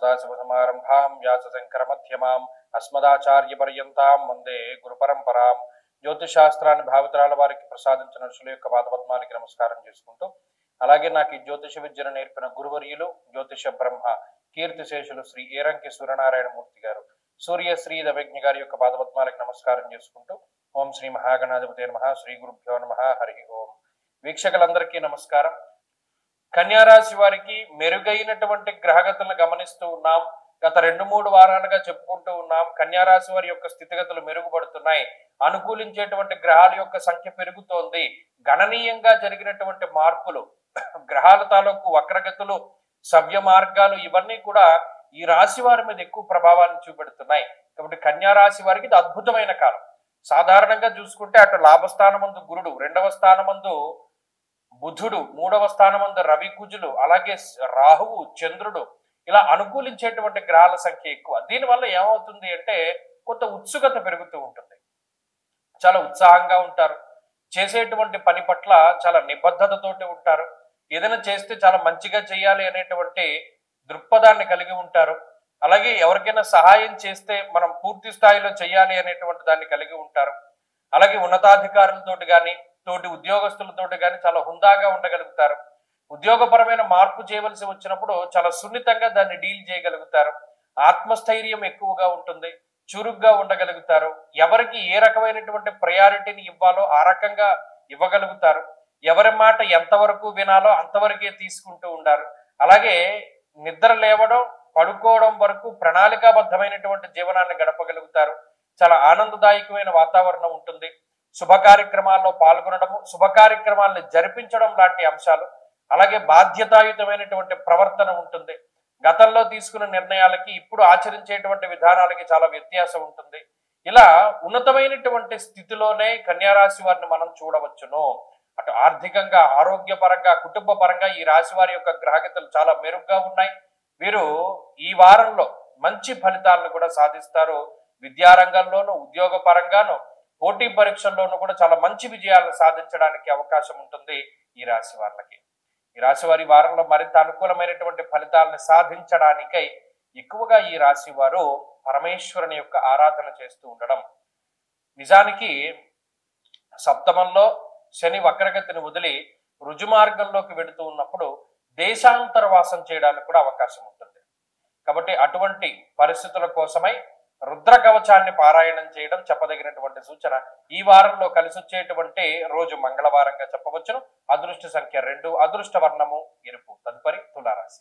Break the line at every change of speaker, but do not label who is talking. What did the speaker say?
సదాశివసమారంభాం వ్యాసశంకరమధ్యమాం అస్మదాచార్యపర్యంతాం వందే గురుపరంపరాం. జ్యోతిషాస్త్రాన్ని భావితరాల వారికి ప్రసాదించిన ఋషుల యొక్క పాదపద్మాలకి నమస్కారం చేసుకుంటూ, అలాగే నాకు ఈ జ్యోతిష విద్యను నేర్పిన గురువర్యులు జ్యోతిష బ్రహ్మ కీర్తిశేషులు శ్రీ ఏరంకి సూర్యనారాయణమూర్తి గారు, సూర్యశ్రీ దవజ్ఞ గారి యొక్క పాదపద్మాలకి నమస్కారం చేసుకుంటూ, ఓం శ్రీ మహాగణాధిపతి నమః, శ్రీ గురుభ్యో నమః, హరి ఓం. వీక్షకులందరికీ నమస్కారం. కన్యారాశి వారికి మెరుగైనటువంటి గ్రహగతులను గమనిస్తూ ఉన్నాం. గత 2-3 వారాలుగా చెప్పుకుంటూ ఉన్నాం. కన్యారాశి వారి యొక్క స్థితిగతులు మెరుగుపడుతున్నాయి. అనుకూలించేటువంటి గ్రహాల యొక్క సంఖ్య పెరుగుతోంది. గణనీయంగా జరిగినటువంటి మార్పులు, గ్రహాల తాలూకు వక్రగతులు, సవ్య మార్గాలు, ఇవన్నీ కూడా ఈ రాశి వారి మీద ఎక్కువ ప్రభావాన్ని చూపెడుతున్నాయి. కాబట్టి కన్యారాశి వారికి ఇది అద్భుతమైన కాలం. సాధారణంగా చూసుకుంటే అటు లాభస్థానమందు గురుడు, 2వ స్థానమందు బుధుడు, 3వ స్థానమందు రవి కుజులు, అలాగే రాహువు చంద్రుడు, ఇలా అనుకూలించేటువంటి గ్రహాల సంఖ్య ఎక్కువ. దీనివల్ల ఏమవుతుంది అంటే కొంత ఉత్సుకత పెరుగుతూ ఉంటుంది. చాలా ఉత్సాహంగా ఉంటారు. చేసేటువంటి పని పట్ల చాలా నిబద్ధతతోటి ఉంటారు. ఏదైనా చేస్తే చాలా మంచిగా చేయాలి అనేటువంటి దృక్పథాన్ని కలిగి ఉంటారు. అలాగే ఎవరికైనా సహాయం చేస్తే మనం పూర్తి స్థాయిలో చేయాలి అనేటువంటి దాన్ని కలిగి ఉంటారు. అలాగే ఉన్నతాధికారులతోటి కానీ తోటి ఉద్యోగస్తులతోటి కానీ చాలా హుందాగా ఉండగలుగుతారు. ఉద్యోగపరమైన మార్పు చేయవలసి వచ్చినప్పుడు చాలా సున్నితంగా దాన్ని డీల్ చేయగలుగుతారు. ఆత్మస్థైర్యం ఎక్కువగా ఉంటుంది. చురుగ్గా ఉండగలుగుతారు. ఎవరికి ఏ రకమైనటువంటి ప్రయారిటీని ఇవ్వాలో ఆ రకంగా ఇవ్వగలుగుతారు. ఎవరి మాట ఎంతవరకు వినాలో అంతవరకే తీసుకుంటూ ఉండారు. అలాగే నిద్ర లేవడం, పడుకోవడం వరకు ప్రణాళికాబద్ధమైనటువంటి జీవనాన్ని గడపగలుగుతారు. చాలా ఆనందదాయకమైన వాతావరణం ఉంటుంది. శుభ కార్యక్రమాల్లో పాల్గొనడము, శుభ కార్యక్రమాలను జరిపించడం లాంటి అంశాలు, అలాగే బాధ్యతాయుతమైనటువంటి ప్రవర్తన ఉంటుంది. గతంలో తీసుకున్న నిర్ణయాలకి ఇప్పుడు ఆచరించేటువంటి విధానాలకి చాలా వ్యత్యాసం ఉంటుంది. ఇలా ఉన్నతమైనటువంటి స్థితిలోనే కన్యారాశి వారిని మనం చూడవచ్చును. అటు ఆర్థికంగా, ఆరోగ్యపరంగా, కుటుంబ పరంగా ఈ రాశి వారి యొక్క గ్రహగతులు చాలా మెరుగ్గా ఉన్నాయి. వీరు ఈ వారంలో మంచి ఫలితాలను కూడా సాధిస్తారు. విద్యారంగంలోనూ, ఉద్యోగ పరంగాను, పోటీ పరీక్షల్లోనూ కూడా చాలా మంచి విజయాలను సాధించడానికి అవకాశం ఉంటుంది ఈ రాశి వారికి. ఈ రాశి వారి వారంలో మరింత అనుకూలమైనటువంటి ఫలితాలను సాధించడానికై ఎక్కువగా ఈ రాశి వారు పరమేశ్వరుని యొక్క ఆరాధన చేస్తూ ఉండడం. నిజానికి సప్తమంలో శని వక్రగతిని వదిలి రుజుమార్గంలోకి వెళుతూ ఉన్నప్పుడు దేశాంతర వాసం చేయడానికి కూడా అవకాశం ఉంటుంది. కాబట్టి అటువంటి పరిస్థితుల కోసమై రుద్ర కవచాన్ని పారాయణం చేయడం చెప్పదగినటువంటి సూచన. ఈ వారంలో కలిసి వచ్చేటువంటి రోజు మంగళవారంగా చెప్పవచ్చును. అదృష్ట సంఖ్య 2, అదృష్ట వర్ణము ఎరుపు. తదుపరి తులారాశి.